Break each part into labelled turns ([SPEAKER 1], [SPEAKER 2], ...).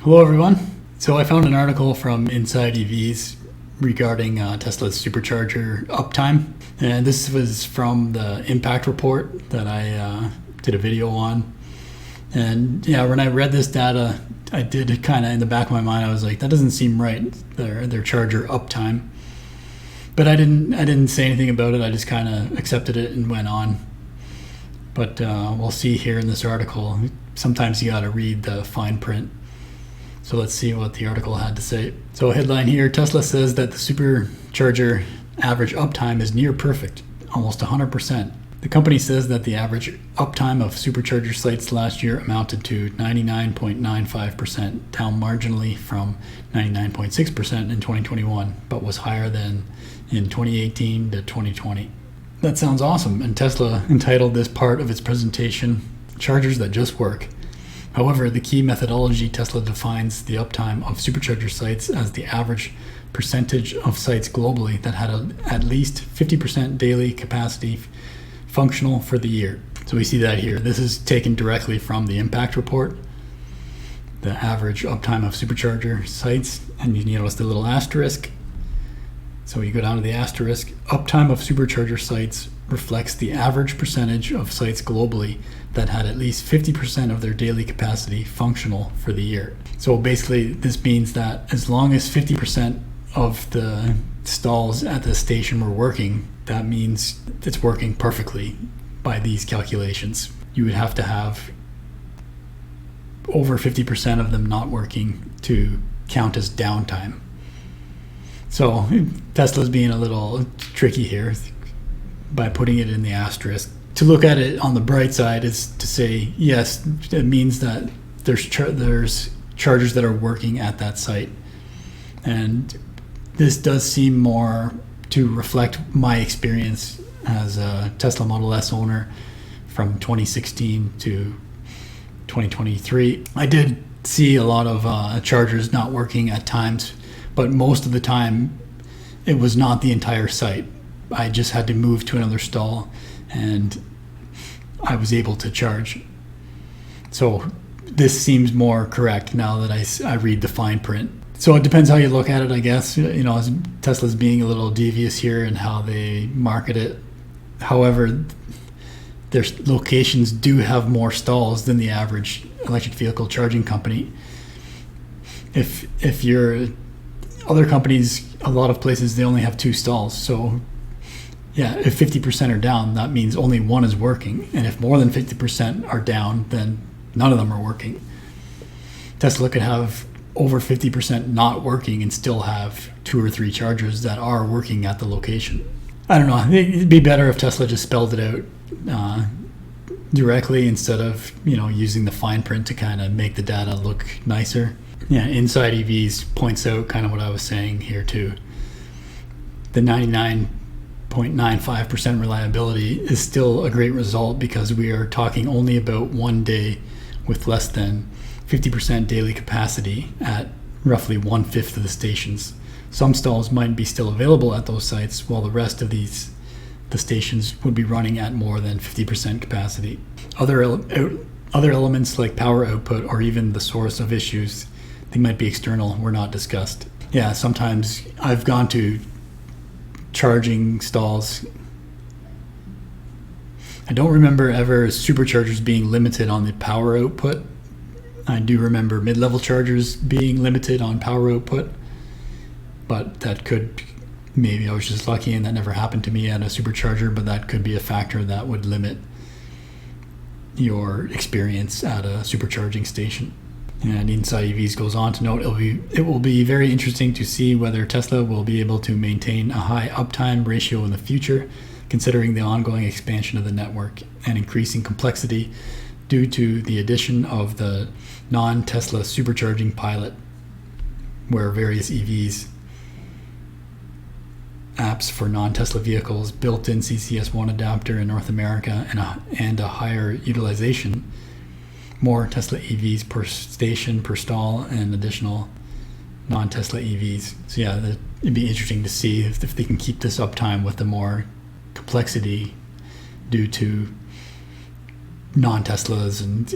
[SPEAKER 1] Hello everyone. So I found an article from Inside EVs regarding Tesla's Supercharger uptime, and this was from the Impact Report that I did a video on. And yeah, when I read this data, I did kind of in the back of my mind, I was like, that doesn't seem right, their charger uptime. But I didn't say anything about it. I just kind of accepted it and went on. But we'll see here in this article, sometimes you got to read the fine print. So let's see what the article had to say. So headline here, Tesla says that the Supercharger average uptime is near perfect, almost 100%. The company says that the average uptime of Supercharger sites last year amounted to 99.95%, down marginally from 99.6% in 2021, but was higher than in 2018 to 2020. That sounds awesome, and Tesla entitled this part of its presentation, Chargers That Just Work. However, the key methodology, Tesla defines the uptime of Supercharger sites as the average percentage of sites globally that had at least 50% daily capacity functional for the year. So we see that here. This is taken directly from the Impact Report, the average uptime of Supercharger sites, and you notice the little asterisk. So you go down to the asterisk. Uptime of Supercharger sites reflects the average percentage of sites globally that had at least 50% of their daily capacity functional for the year. So basically this means that as long as 50% of the stalls at the station were working, that means it's working perfectly by these calculations. You would have to have over 50% of them not working to count as downtime. So Tesla's being a little tricky here by putting it in the asterisk. To look at it on the bright side is to say, yes, it means that there's chargers that are working at that site. And this does seem more to reflect my experience as a Tesla Model S owner from 2016 to 2023. I did see a lot of chargers not working at times, but most of the time it was not the entire site. I just had to move to another stall and I was able to charge. So this seems more correct now that I read the fine print. So it depends how you look at it, I guess. You know, Tesla's being a little devious here in how they market it. However, their locations do have more stalls than the average electric vehicle charging company. If you're other companies, a lot of places, they only have 2 stalls. So yeah, if 50% are down, that means only one is working. And if more than 50% are down, then none of them are working. Tesla could have over 50% not working and still have 2 or 3 chargers that are working at the location. I don't know. It'd be better if Tesla just spelled it out directly instead of, using the fine print to kind of make the data look nicer. Yeah, Inside EVs points out kind of what I was saying here too. The 99.95% reliability is still a great result because we are talking only about one day with less than 50% daily capacity at roughly 1/5 of the stations. Some stalls might be still available at those sites, while the rest of the stations would be running at more than 50% capacity. Other elements like power output or even the source of issues, they might be external, were not discussed. Yeah, sometimes I've gone to charging stalls. I don't remember ever superchargers being limited on the power output. I do remember mid-level chargers being limited on power output, but that could, maybe I was just lucky and that never happened to me at a supercharger, but that could be a factor that would limit your experience at a supercharging station. And Inside EVs goes on to note, it will be very interesting to see whether Tesla will be able to maintain a high uptime ratio in the future, considering the ongoing expansion of the network and increasing complexity due to the addition of the non-Tesla supercharging pilot, where various EVs apps for non-Tesla vehicles, built-in CCS1 adapter in North America, and a higher utilization, more Tesla EVs per station, per stall, and additional non-Tesla EVs. So yeah, it'd be interesting to see if they can keep this uptime with the more complexity due to non-Teslas and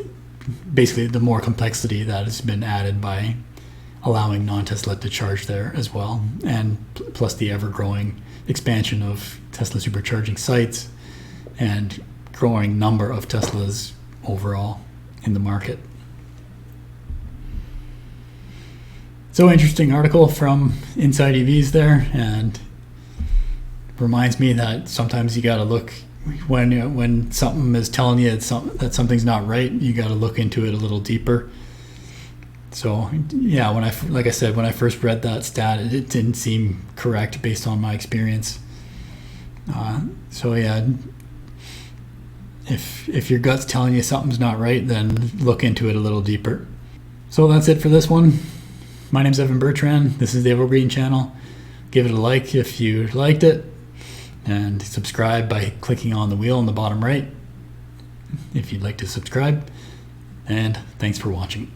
[SPEAKER 1] basically the more complexity that has been added by allowing non-Tesla to charge there as well, and plus the ever-growing expansion of Tesla supercharging sites and growing number of Teslas overall in the market. So interesting article from Inside EVs there, and reminds me that sometimes you got to look when something is telling you that something's not right. You got to look into it a little deeper. So yeah, like I said, when I first read that stat, it didn't seem correct based on my experience. So yeah, if your gut's telling you something's not right, then look into it a little deeper. So that's it for this one. My name's Evan Bertrand. This is the Evergreen channel. Give it a like if you liked it, and subscribe by clicking on the wheel in the bottom right if you'd like to subscribe. And thanks for watching.